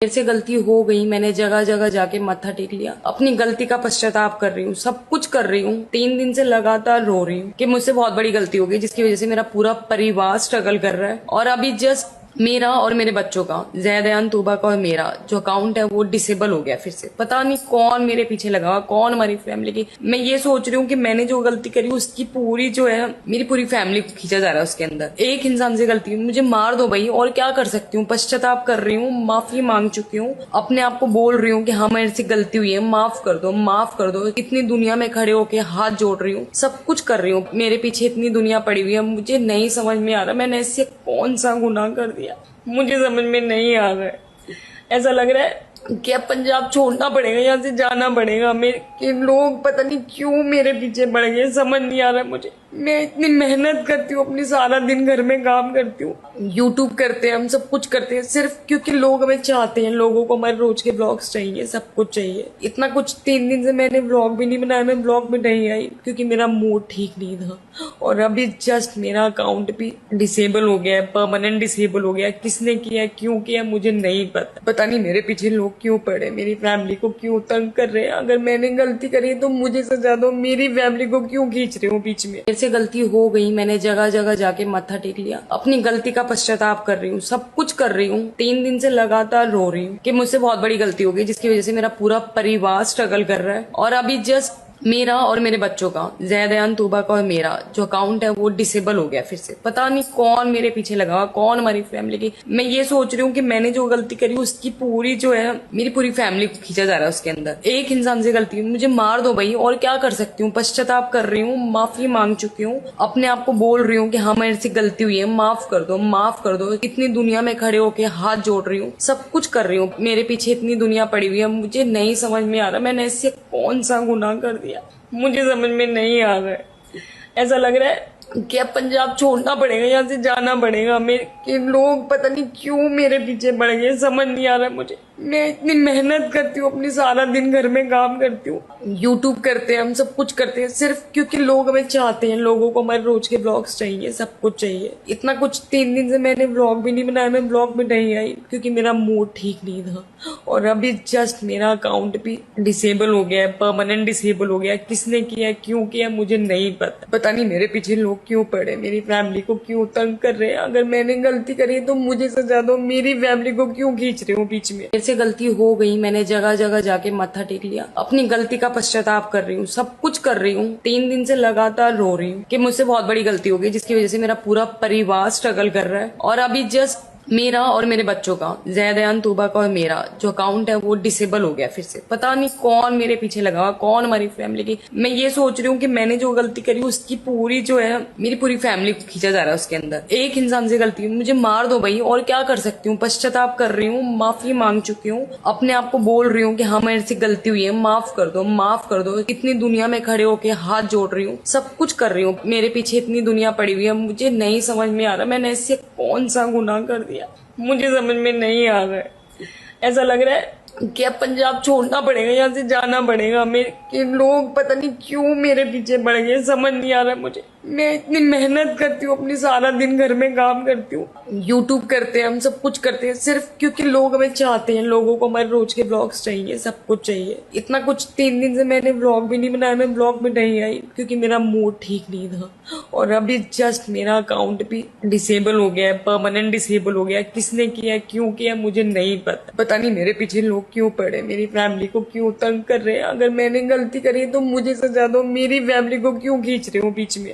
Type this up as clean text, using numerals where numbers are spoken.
मेरे से गलती हो गई, मैंने जगह जगह जाके मत्था टेक लिया, अपनी गलती का पश्चाताप कर रही हूँ, सब कुछ कर रही हूँ। 3 दिन से लगातार रो रही हूँ कि मुझसे बहुत बड़ी गलती हो गई, जिसकी वजह से मेरा पूरा परिवार स्ट्रगल कर रहा है। और अभी जस्ट मेरा और मेरे बच्चों का, जैदयान तूबा का और मेरा जो अकाउंट है वो डिसेबल हो गया फिर से। पता नहीं कौन मेरे पीछे लगा, कौन हमारी फैमिली की। मैं ये सोच रही हूँ कि मैंने जो गलती करी उसकी पूरी जो है मेरी पूरी फैमिली को खींचा जा रहा है उसके अंदर। एक इंसान से गलती हुई, मुझे मार दो भाई, और क्या कर सकती हूँ। पश्चाताप कर रही हूँ, माफी मांग चुकी हूँ, अपने आप को बोल रही हूँ कि हाँ मेरे से गलती हुई है, माफ कर दो, माफ कर दो। इतनी दुनिया में खड़े होके हाथ जोड़ रही हूँ, सब कुछ कर रही हूँ। मेरे पीछे इतनी दुनिया पड़ी हुई है, मुझे नहीं समझ में आ रहा मैंने ऐसे कौन सा गुनाह कर दिया, मुझे समझ में नहीं आ रहा है। ऐसा लग रहा है कि अब पंजाब छोड़ना पड़ेगा, यहाँ से जाना पड़ेगा। मेरे के लोग पता नहीं क्यों मेरे पीछे पड़ गए, समझ नहीं आ रहा मुझे। मैं इतनी मेहनत करती हूँ, अपनी सारा दिन घर में काम करती हूँ, यूट्यूब करते हैं, हम सब कुछ करते हैं सिर्फ क्योंकि लोग हमें चाहते हैं। लोगों को हमारे रोज के ब्लॉग्स चाहिए, सब कुछ चाहिए। इतना कुछ 3 दिन से मैंने ब्लॉग भी नहीं बनाया, मैं ब्लॉग में नहीं आई क्योंकि मेरा मूड ठीक नहीं था। और अभी जस्ट मेरा अकाउंट भी डिसेबल हो गया है, परमानेंट डिसेबल हो गया। किसने किया, क्यों किया, मुझे नहीं पता नहीं मेरे पीछे लोग क्यों पड़े, मेरी फैमिली को क्यों तंग कर रहे हैं। अगर मैंने गलती करी तो मुझे सजा दो, मेरी फैमिली को क्यों खींच रहे हो बीच में। मेरे से गलती हो गई, मैंने जगह जगह जाके मत्था टेक लिया, अपनी गलती का पश्चाताप कर रही हूँ, सब कुछ कर रही हूँ। 3 दिन से लगातार रो रही हूँ कि मुझसे बहुत बड़ी गलती हो गई, जिसकी वजह से मेरा पूरा परिवार स्ट्रगल कर रहा है। और अभी जस्ट मेरा और मेरे बच्चों का, जैदयान तूबा का और मेरा जो अकाउंट है वो डिसेबल हो गया फिर से। पता नहीं कौन मेरे पीछे लगा, कौन हमारी फैमिली की। मैं ये सोच रही हूँ कि मैंने जो गलती करी उसकी पूरी जो है मेरी पूरी फैमिली को खींचा जा रहा है उसके अंदर। एक इंसान से गलती हुई, मुझे मार दो भाई, और क्या कर सकती हूँ। पश्चाताप कर रही हूँ, माफी मांग चुकी हूँ, अपने आप को बोल रही हूँ कि हाँ मेरे से गलती हुई है, माफ कर दो, माफ कर दो। इतनी दुनिया में खड़े होके हाथ जोड़ रही हूँ, सब कुछ कर रही हूँ। मेरे पीछे इतनी दुनिया पड़ी हुई है, मुझे नहीं समझ में आ रहा मैंने ऐसे कौन सा गुनाह कर दिया, मुझे समझ में नहीं आ रहा है। ऐसा लग रहा है कि अब पंजाब छोड़ना पड़ेगा, यहाँ से जाना पड़ेगा। मेरे के लोग पता नहीं क्यों मेरे पीछे पड़ गए, समझ नहीं आ रहा मुझे। मैं इतनी मेहनत करती हूँ, अपनी सारा दिन घर में काम करती हूँ, यूट्यूब करते हैं, हम सब कुछ करते हैं सिर्फ क्योंकि लोग हमें चाहते हैं। लोगों को हमारे रोज के ब्लॉग्स चाहिए, सब कुछ चाहिए। इतना कुछ 3 दिन से मैंने ब्लॉग भी नहीं बनाया, मैं ब्लॉग में नहीं आई क्योंकि मेरा मूड ठीक नहीं था। और अभी जस्ट मेरा अकाउंट भी डिसेबल हो गया है, परमानेंट डिसेबल हो गया। किसने किया, क्यों किया, मुझे नहीं पता नहीं मेरे पीछे लोग क्यों पड़े, मेरी फैमिली को क्यों तंग कर रहे हैं। अगर मैंने गलती करी तो मुझे सजा दो, मेरी फैमिली को क्यों खींच रहे हो बीच में। मेरे से गलती हो गई, मैंने जगह जगह जाके मत्था टेक लिया, अपनी गलती का पश्चाताप कर रही हूँ, सब कुछ कर रही हूँ। 3 दिन से लगातार रो रही हूँ कि मुझसे बहुत बड़ी गलती हो गई, जिसकी वजह से मेरा पूरा परिवार स्ट्रगल कर रहा है। और अभी जस्ट मेरा और मेरे बच्चों का, जैदयान तूबा का और मेरा जो अकाउंट है वो डिसेबल हो गया फिर से। पता नहीं कौन मेरे पीछे लगा, कौन हमारी फैमिली की। मैं ये सोच रही हूँ कि मैंने जो गलती करी उसकी पूरी जो है मेरी पूरी फैमिली को खींचा जा रहा है उसके अंदर। एक इंसान से गलती हुई, मुझे मार दो भाई, और क्या कर सकती हूँ। पश्चाताप कर रही हूँ, माफी मांग चुकी हूँ, अपने आप को बोल रही हूँ कि हाँ मेरे से गलती हुई है, माफ कर दो, माफ कर दो। इतनी दुनिया में खड़े होके हाथ जोड़ रही हूँ, सब कुछ कर रही हूँ। मेरे पीछे इतनी दुनिया पड़ी हुई है, मुझे नहीं समझ में आ रहा मैंने ऐसे कौन सा गुनाह कर दिया, मुझे समझ में नहीं आ रहा है। ऐसा लग रहा है कि अब पंजाब छोड़ना पड़ेगा, यहाँ से जाना पड़ेगा। मेरे के लोग पता नहीं क्यों मेरे पीछे पड़ गए, समझ नहीं आ रहा मुझे। मैं इतनी मेहनत करती हूँ, अपनी सारा दिन घर में काम करती हूँ, यूट्यूब करते हैं, हम सब कुछ करते हैं सिर्फ क्योंकि लोग हमें चाहते हैं। लोगों को हमारे रोज के ब्लॉग्स चाहिए, सब कुछ चाहिए। इतना कुछ 3 दिन से मैंने ब्लॉग भी नहीं बनाया, मैं ब्लॉग में नहीं आई क्योंकि मेरा मूड ठीक नहीं था। और अभी जस्ट मेरा अकाउंट भी डिसेबल हो गया है, परमानेंट डिसेबल हो गया। किसने किया, क्यों किया, मुझे नहीं पता नहीं मेरे पीछे लोग क्यों पड़े, मेरी फैमिली को क्यों तंग कर रहे हैं। अगर मैंने गलती करी तो मुझे सजा दो, मेरी फैमिली को क्यों खींच रहे हो बीच में।